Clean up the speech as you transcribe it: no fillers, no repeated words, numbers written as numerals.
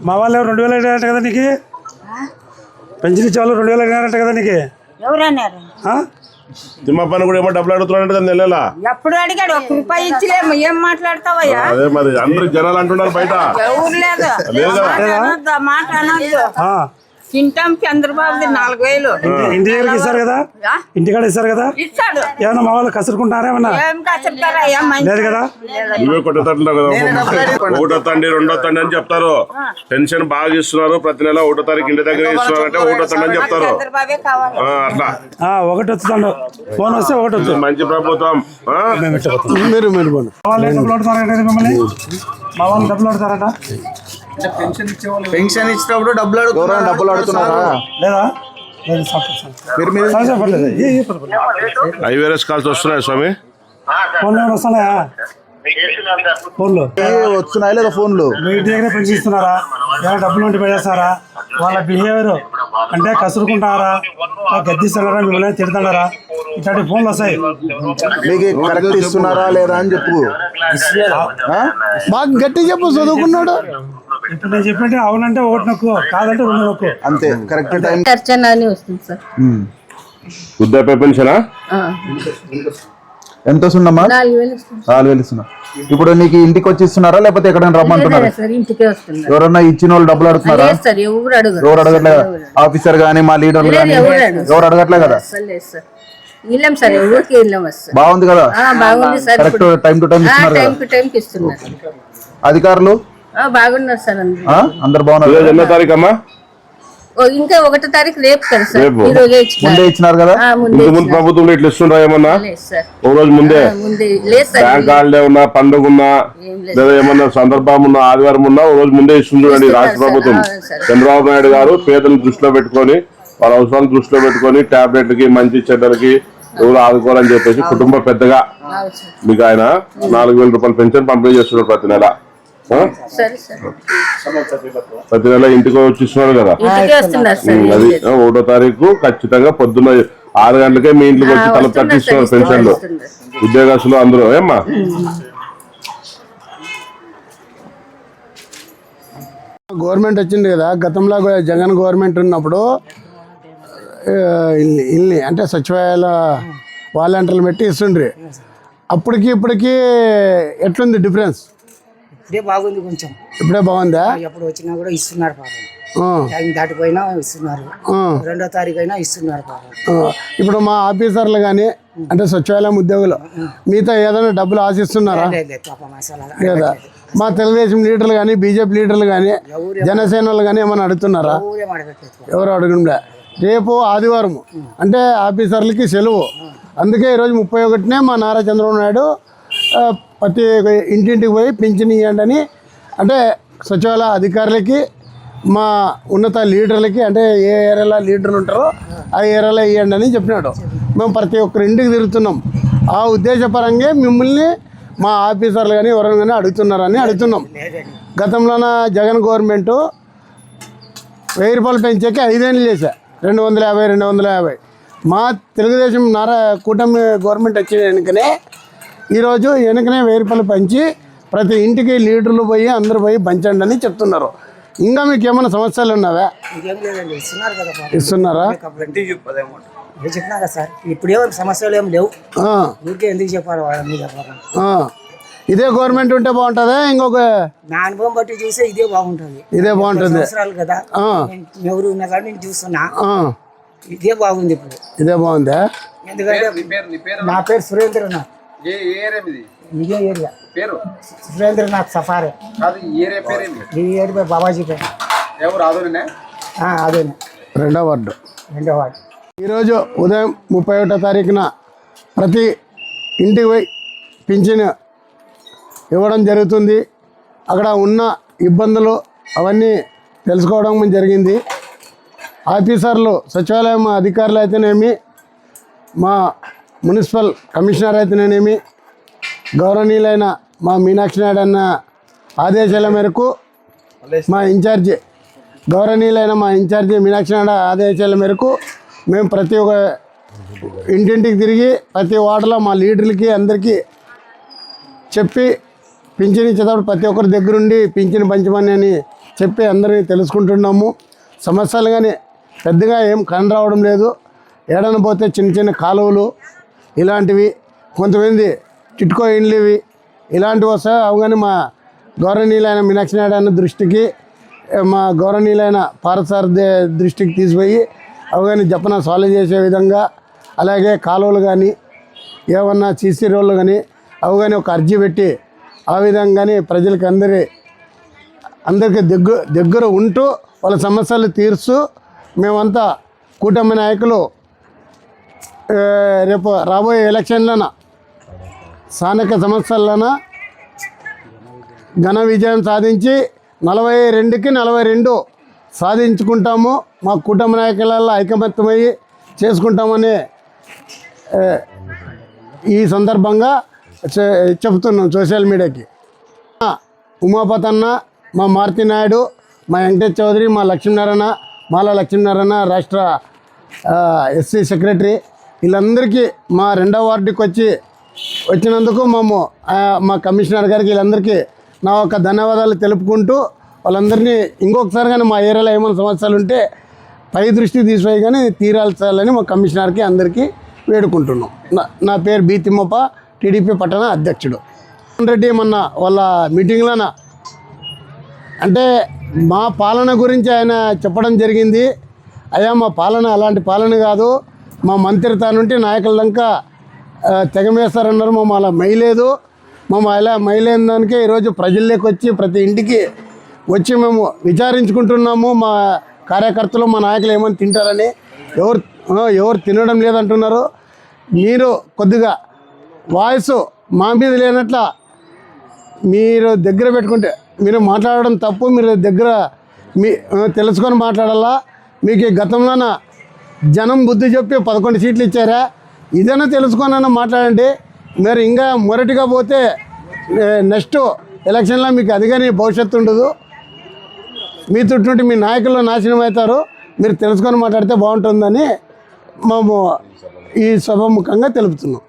మా వాళ్ళు 2000 అడిగారంట కదా నీకు, పెన్షన్ ఇచ్చే వాళ్ళు 2000 అడిగారంట కదా నీకు. ఎవరన్నారు? తిమ్మప్పని కూడా ఏమో డబ్బులు అడుగుతున్నాడు కదా నెలలా. ఎప్పుడు అడిగాడు? 1 రూపాయి ఇచ్చిలేము. ఏం మాట్లాడతావయ్యా? అదే మరి అందరు జనాలు అంటున్నారు బయట. ఎవరు లేదు మాట అనొద్దు. తింటాం చంద్రబాబుది 4000. ఇంటి దగ్గరికి ఇస్తారు కదా, ఇంటికాడ ఇస్తారు కదా. ఇస్తాడు. ఏమన్నా మా వాళ్ళు కసురుకుంటారా ఏమన్నా? ఏం కసరుతారా? లేదు కదా. నువ్వే కొట్టుతాంటున్నావు కదా, 1వ తండ్రి 2వ తండ్రి అని చెప్తారు. పెన్షన్ బాగా ఇస్తున్నారు, ప్రతి నెల 1వ తారీఖు ఇంటి దగ్గర ఇస్తున్నారు అంటే 1వ తండ్రి అని చెప్తారు. అట్లా 1 వస్తుందండు, ఫోన్ వస్తే 1 వస్తుంది. మంచి ప్రభుత్వం. మిమ్మల్ని మా వాళ్ళు డబ్బులు అడుగుతారట. పెన్షన్ ఇచ్చినప్పుడు డబ్బులు అడుగుతున్నారా లేదా? ఐవీఆర్ఎస్ కాల్స్ వస్తున్నాయి స్వామి. ఫోన్లు వస్తున్నాయా? ఫోన్లు వస్తున్నాయి లేదా? ఫోన్లు మీ ఇంటి దగ్గర పెన్షన్ ఇస్తున్నారా? ఏమైనా డబ్బులు ఉంటే పడేస్తారా? వాళ్ళ బిహేవియర్ అంటే కసురుకుంటారా, గద్దిస్తారా, మిమ్మల్ని తిడతాడారా? ఇట్లాంటి ఫోన్లు వస్తాయి. మీకు కరెక్ట్ ఇస్తున్నారా లేదా అని చెప్పు, బాగా గట్టి చెప్పు. చదువుకున్నాడు. ఇప్పుడు నేను చెప్పంటే అవునంటే 1 నొక్కు, కాదంటే 2 నొక్కు, అంతే. కరెక్ట్ టైం వస్తుంది సార్. వృద్ధాప్య పెన్షనా ఎంత వస్తుందమ్మా? 4000 ఇస్తున్నా. ఇప్పుడు నీకు ఇంటికి వచ్చి ఇస్తున్నారా లేకపోతే ఎక్కడైనా రమ్మంటున్నారా? ఎవరన్నా ఇచ్చిన వాళ్ళు డబ్బులు అడుగుతున్నారా? ఎవరు అడగట్లే. ఆఫీసర్ గానీ మా లీడర్లు గానీ ఎవరు అడగట్లే కదా. బాగుంది కదా, కరెక్ట్ టైం టు టైం ఇస్తున్నారు కదా అధికారులు. బాగున్నారు సార్, అందరు బాగున్నారు. ఎన్నో తారీఖు అమ్మా? ఇంకా 1వ తారీఖు రేపు కదా సార్. ముందే ఇచ్చినారు కదా. ముందు ప్రభుత్వంలో ఇట్లా ఇస్తుండ్రా ఏమన్నా? ఓ రోజు ముందే బ్యాంక్ హాలిడే ఉన్నా, పండుగ ఉన్నా, లేదా ఏమన్నా సందర్భం ఉన్నా, ఆదివారం ఉన్నా ఓ రోజు ముందే ఇస్తుండీ రాష్ట్ర ప్రభుత్వం. చంద్రబాబు నాయుడు గారు పేదలను దృష్టిలో పెట్టుకొని, వాళ్ళ అవసరాలను దృష్టిలో పెట్టుకొని, టాబ్లెట్లకి మంచి చెడ్డలకి ఎవరు ఆదుకోవాలని చెప్పేసి కుటుంబ పెద్దగా మీకు ఆయన 4000 రూపాయలు పెన్షన్ పంపిణీ చేస్తున్నారు ప్రతి నెల. ప్రతి నెల ఇంటికి వచ్చి ఇస్తున్నారు కదా. అది 1వ తారీఖు ఖచ్చితంగా పొద్దున్న 6 గంటలకే మీ ఇంటికి వచ్చి తలుపు తట్టిస్తున్నారు పెన్షన్లు. ఉద్యోగస్తులు అందరూ ఏమ్మా? గవర్నమెంట్ వచ్చింది కదా, గతంలో జగన్ గవర్నమెంట్ ఉన్నప్పుడు ఇల్లు అంటే సచివాలయాల వాలంటీర్లు పెట్టి ఇస్తుండ్రి. అప్పటికి ఇప్పటికి ఎట్లుంది డిఫరెన్స్? ఇప్పుడే బాగుంది, కొంచెం ఇప్పుడే బాగుందా? ఎప్పుడు వచ్చినా కూడా ఇస్తున్నారు పాపం. టైం దాటిపోయినా ఇస్తున్నారు, 2వ తారీఖు అయినా ఇస్తున్నారు పాపం. ఇప్పుడు మా ఆఫీసర్లు కానీ అంటే సచివాలయం ఉద్యోగులు మీతో ఏదైనా డబ్బులు ఆశిస్తున్నారా? లేదా మా తెలుగుదేశం లీడర్లు కానీ, బీజేపీ లీడర్లు కానీ, జనసేనలు కానీ ఏమైనా అడుగుతున్నారా? ఎవరు అడగంలే. రేపు ఆదివారం అంటే ఆఫీసర్లకి సెలవు. అందుకే ఈరోజు 31నే మా నారా చంద్రబాబు నాయుడు ప్రతి ఇంటింటికి పోయి పింఛన్ ఇవ్వండి అని, అంటే సచివాలయ అధికారులకి, మా ఉన్నత లీడర్లకి, అంటే ఏ ఏరియాలో లీడర్లు ఉంటారో ఆ ఏరియాలో ఇవ్వండి అని చెప్పినాడు. మేము ప్రతి ఒక్కరి ఇంటికి తిరుగుతున్నాం. ఆ ఉద్దేశపరంగా మిమ్మల్ని మా ఆఫీసర్లు కానీ ఎవరైనా కానీ అడుగుతున్నారని అడుగుతున్నాం. గతంలోన జగన్ గవర్నమెంటు 1000 రూపాయలు పెంచాక 5 ఏళ్ళు చేశా, 250. మా తెలుగుదేశం కూటమి గవర్నమెంట్ వచ్చిన వెనుకనే ఈరోజు 1000 రూపాయలు పెంచి ప్రతి ఇంటికి లీడర్లు పోయి అందరూ పోయి పంచండి అని చెప్తున్నారు. ఇంకా మీకు ఏమైనా సమస్యలు ఉన్నావా? ఇస్తున్నారా? చెప్పినా కదా సార్, ఇప్పుడు ఏమో సమస్యలు ఏం లేవు. ఎందుకు చెప్పారు ఇదే గవర్నమెంట్ ఉంటే బాగుంటుందా? ఇంకొక నా అనుభవం బట్టి చూస్తే ఇదే బాగుంటుంది. ఇదే బాగుంటుంది కదా. ఎవరు ఉన్నా కానీ నేను చూస్తున్నా, ఇదే బాగుంది ఇప్పుడు. ఇదే బాగుందా? ఎందుకంటే నా పేరు సురేంద్రనాథ్. ఇదే ఏరియా పేరు సురేంద్రనాథ్ సఫారీ. ఈ ఏరియా బాబాజీ పేరు. అదే 2వ వార్డు. ఈరోజు ఉదయం 31వ తారీఖున ప్రతి ఇంటికి పోయి పింఛన్ ఇవ్వడం జరుగుతుంది. అక్కడ ఉన్న ఇబ్బందులు అవన్నీ తెలుసుకోవడం జరిగింది. ఆఫీసర్లు, సచివాలయం అధికారులు అయితేనేమి, మా మున్సిపల్ కమిషనర్ అయితేనేమి, గౌరవనీయులైన మా మీనాక్షి నాయుడు అన్న ఆదేశాల మేరకు మా ఇన్ఛార్జి మీనాక్షి నాయుడు ఆదేశాల మేరకు మేము ప్రతి ఒక్క ఇంటింటికి తిరిగి ప్రతి వార్డులో మా లీడర్లకి అందరికీ చెప్పి పింఛన్ ఇచ్చేటప్పుడు ప్రతి ఒక్కరి దగ్గరుండి పింఛన్ పంచమని చెప్పి అందరినీ తెలుసుకుంటున్నాము. సమస్యలు కానీ పెద్దగా ఏం రావడం లేదు. ఏడన పోతే చిన్న చిన్న కాలువలు ఇలాంటివి, కొంతమంది టిట్కో ఇండ్లు ఇవి ఇలాంటివి వస్తాయి. అవి కానీ మా గౌరవనీయులైన మీనాక్షి నాయుడు అన్న దృష్టికి, మా గౌరవనీయులైన పారసార్ దృష్టికి తీసిపోయి అవి కానీ జపన సాల్వ్ చేసే విధంగా, అలాగే కాలువలు కానీ ఏమన్నా సీసీ రోడ్లు కానీ అవి కానీ ఒక అర్జీ పెట్టి ఆ విధంగానే ప్రజలకు అందరికీ దగ్గర ఉంటూ వాళ్ళ సమస్యలు తీర్చు మేమంతా కూటమి నాయకులు రేపు రాబోయే ఎలక్షన్లన స్థానిక సంస్థలన ఘన విజయం సాధించి 42కి 42 సాధించుకుంటాము. మా కూటమి నాయకులలో ఐకమత్యమయ్యి చేసుకుంటామని ఈ సందర్భంగా చెప్తున్నాం సోషల్ మీడియాకి. ఉమాపతన్న, మా మారుతి నాయుడు, మా వెంకటేష్ చౌదరి, మా లక్ష్మీనారాయణ, మాల లక్ష్మీనారాయణ రాష్ట్ర ఎస్సీ సెక్రటరీ, వీళ్ళందరికీ మా 2వ వార్డుకి వచ్చినందుకు మా కమిషనర్ గారికి వీళ్ళందరికీ నా ఒక ధన్యవాదాలు తెలుపుకుంటూ, వాళ్ళందరినీ ఇంకొకసారి కానీ మా ఏరియాలో ఏమైనా సమస్యలు ఉంటే పై దృష్టి తీసిపోయి కానీ తీరాల్సాలని మా కమిషనర్కి అందరికీ వేడుకుంటున్నాం. నా పేరు బి తిమ్మప్ప, టీడీపీ పట్టణ అధ్యక్షుడు. రెడ్డి మొన్న వాళ్ళ మీటింగ్లోన అంటే మా పాలన గురించి ఆయన చెప్పడం జరిగింది. అయ్యా మా పాలన అలాంటి పాలన కాదు, మా మంత్రితా నుండి నాయకుల దాకా తెగమేస్తారన్నారు. మేము అలా మైలేదు, మేము అలా మైలేని దానికే ఈరోజు ప్రజల్లోకి వచ్చి ప్రతి ఇంటికి వచ్చి మేము విచారించుకుంటున్నాము. మా కార్యకర్తలు, మా నాయకులు ఏమైనా తింటారని. ఎవరు తినడం లేదంటున్నారు. మీరు కొద్దిగా వాయిస్ మా మీద లేనట్ల మీరు దగ్గర పెట్టుకుంటే, మీరు మాట్లాడడం తప్పు, మీరు దగ్గర తెలుసుకొని మాట్లాడాలా. మీకు గతంలోన జనం బుద్ధి చెప్పి 11 సీట్లు ఇచ్చారా, ఇదైనా తెలుసుకొనన్నా మాట్లాడండి. మీరు ఇంకా మొరటిగా పోతే నెక్స్ట్ ఎలక్షన్లో మీకు అదిగానే భవిష్యత్తు ఉండదు. మీ చుట్టూ మీ నాయకులు నాశనం అవుతారు. మీరు తెలుసుకొని మాట్లాడితే బాగుంటుందని మేము ఈ సభాముఖంగా తెలుపుతున్నాం.